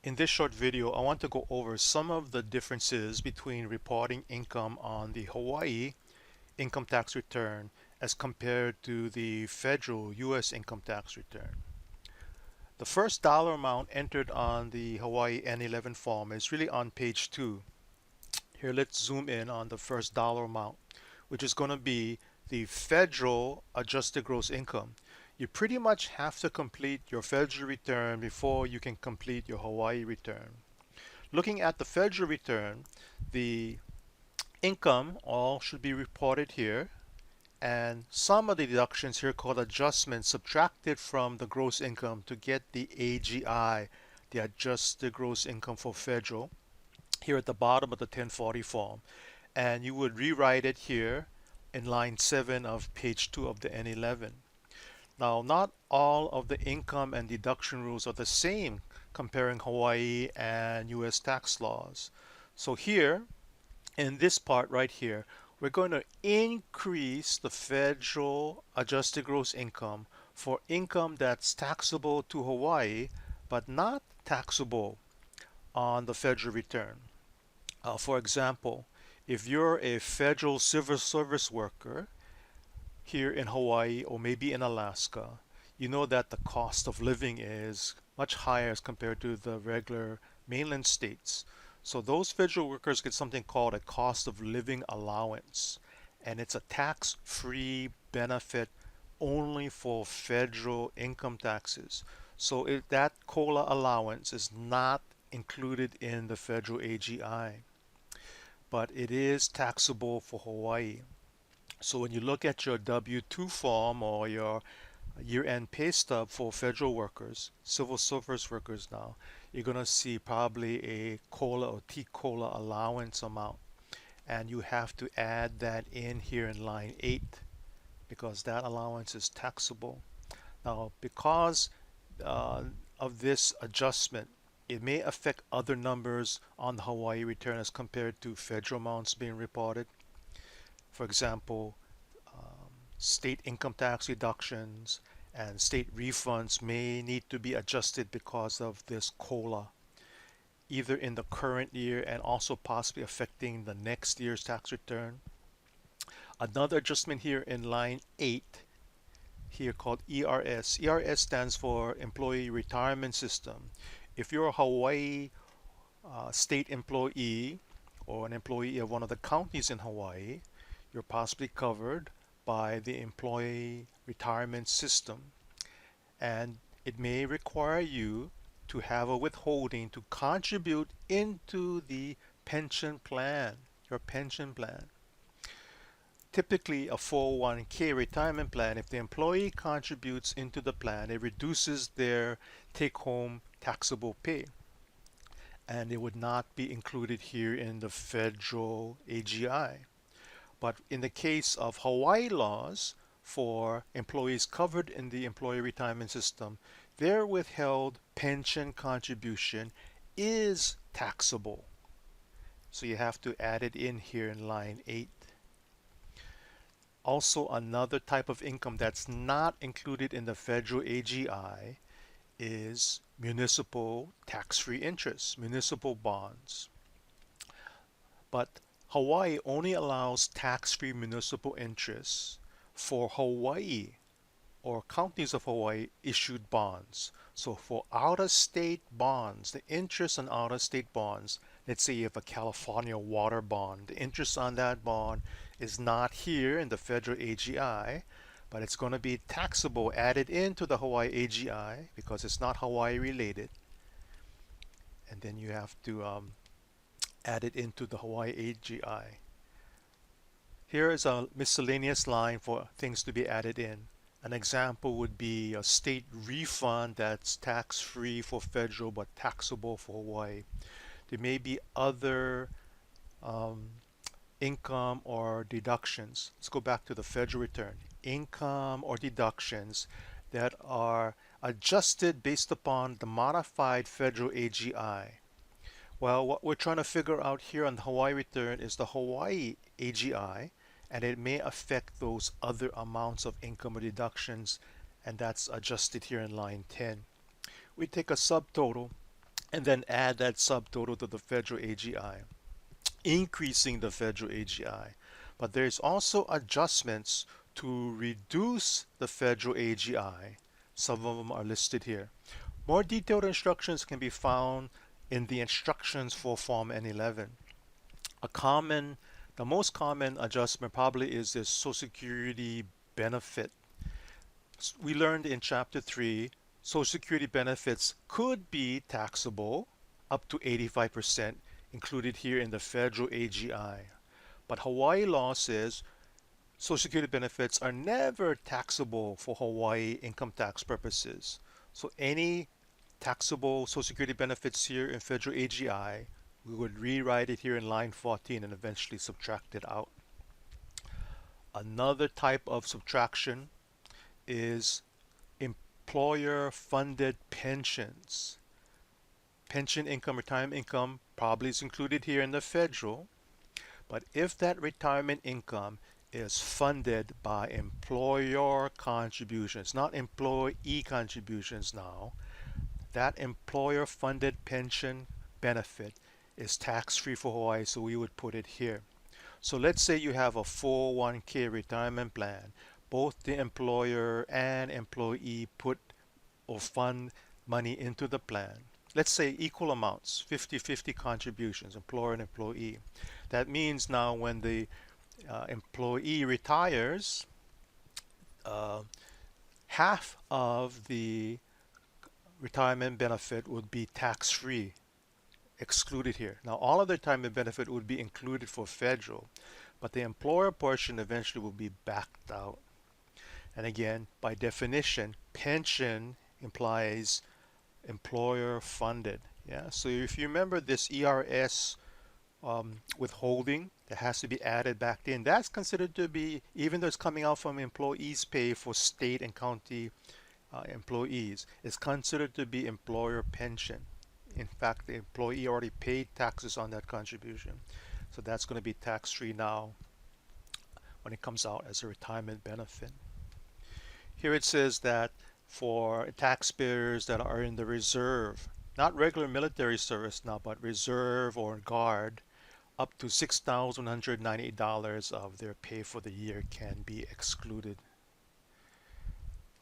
In this short video, I want to go over some of the differences between reporting income on the Hawaii income tax return as compared to the federal U.S. income tax return. The first dollar amount entered on the Hawaii N-11 form is really on page 2. Here, let's zoom in on the first dollar amount, which is going to be the federal adjusted gross income. You pretty much have to complete your federal return before you can complete your Hawaii return. Looking at the federal return, the income all should be reported here, and some of the deductions here called adjustments subtracted from the gross income to get the AGI, the adjusted gross income for federal, here at the bottom of the 1040 form. And you would rewrite it here in line 7 of page 2 of the N11. Now, not all of the income and deduction rules are the same comparing Hawaii and US tax laws. So here, in this part right here, we're going to increase the federal adjusted gross income for income that's taxable to Hawaii, but not taxable on the federal return. For example, if you're a federal civil service worker here in Hawaii or maybe in Alaska, you know that the cost of living is much higher as compared to the regular mainland states. So those federal workers get something called a cost of living allowance, and it's a tax-free benefit only for federal income taxes. So that COLA allowance is not included in the federal AGI, but it is taxable for Hawaii. So when you look at your W-2 form or your year-end pay stub for federal workers, civil service workers now, you're going to see probably a COLA or T-COLA allowance amount. And you have to add that in here in line 8 because that allowance is taxable. Now, because of this adjustment, it may affect other numbers on the Hawaii return as compared to federal amounts being reported. For example, state income tax reductions and state refunds may need to be adjusted because of this COLA, either in the current year and also possibly affecting the next year's tax return. Another adjustment here in line 8 here called ERS. ERS stands for Employee Retirement System. If you're a Hawaii state employee or an employee of one of the counties in Hawaii, you're possibly covered by the employee retirement system, and it may require you to have a withholding to contribute into the pension plan, your pension plan. Typically a 401k retirement plan, if the employee contributes into the plan, it reduces their take-home taxable pay, and it would not be included here in the federal AGI. But in the case of Hawaii laws for employees covered in the employee retirement system, their withheld pension contribution is taxable. So you have to add it in here in line 8. Also, another type of income that's not included in the federal AGI is municipal tax-free interest, municipal bonds. But Hawaii only allows tax-free municipal interests for Hawaii or counties of Hawaii issued bonds. So for out-of-state bonds, the interest on out-of-state bonds, let's say you have a California water bond, the interest on that bond is not here in the federal AGI, but it's going to be taxable, added into the Hawaii AGI because it's not Hawaii related. And then you have to add it into the Hawaii AGI. Here is a miscellaneous line for things to be added in. An example would be a state refund that's tax-free for federal but taxable for Hawaii. There may be other income or deductions. Let's go back to the federal return. Income or deductions that are adjusted based upon the modified federal AGI. Well, what we're trying to figure out here on the Hawaii return is the Hawaii AGI, and it may affect those other amounts of income or deductions, and that's adjusted here in line 10. We take a subtotal, and then add that subtotal to the federal AGI, increasing the federal AGI. But there's also adjustments to reduce the federal AGI. Some of them are listed here. More detailed instructions can be found in the instructions for Form N-11. The most common adjustment probably is this Social Security benefit. We learned in Chapter 3, Social Security benefits could be taxable up to 85% included here in the federal AGI. But Hawaii law says Social Security benefits are never taxable for Hawaii income tax purposes. So any taxable Social Security benefits here in federal AGI, we would rewrite it here in line 14 and eventually subtract it out. Another type of subtraction is employer funded pensions. Pension income, retirement income probably is included here in the federal, but if that retirement income is funded by employer contributions, not employee contributions now, that employer funded pension benefit is tax-free for Hawaii, so we would put it here. So let's say you have a 401k retirement plan. Both the employer and employee put or fund money into the plan. Let's say equal amounts, 50-50 contributions, employer and employee. That means now when the employee retires, uh, half of the retirement benefit would be tax-free, excluded here. Now all of the retirement benefit would be included for federal, but the employer portion eventually will be backed out. And again, by definition, pension implies employer funded. Yeah, so if you remember this ERS withholding that has to be added back in, that's considered to be, even though it's coming out from employees' pay for state and county employees, it's considered to be employer pension. In fact, the employee already paid taxes on that contribution. So that's going to be tax-free now when it comes out as a retirement benefit. Here it says that for taxpayers that are in the reserve, not regular military service now, but reserve or guard, up to $6,198 of their pay for the year can be excluded.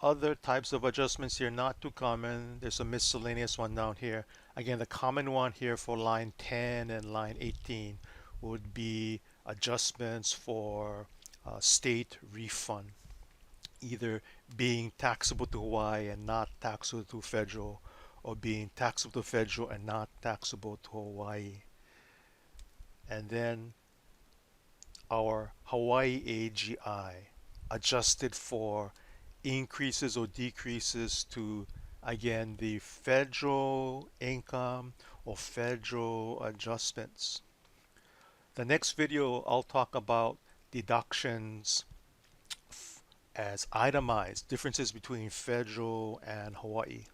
Other types of adjustments here, not too common. There's a miscellaneous one down here. Again, the common one here for line 10 and line 18 would be adjustments for state refund, either being taxable to Hawaii and not taxable to federal, or being taxable to federal and not taxable to Hawaii. And then our Hawaii AGI adjusted for increases or decreases to, again, the federal income or federal adjustments. The next video I'll talk about deductions as itemized, differences between federal and Hawaii.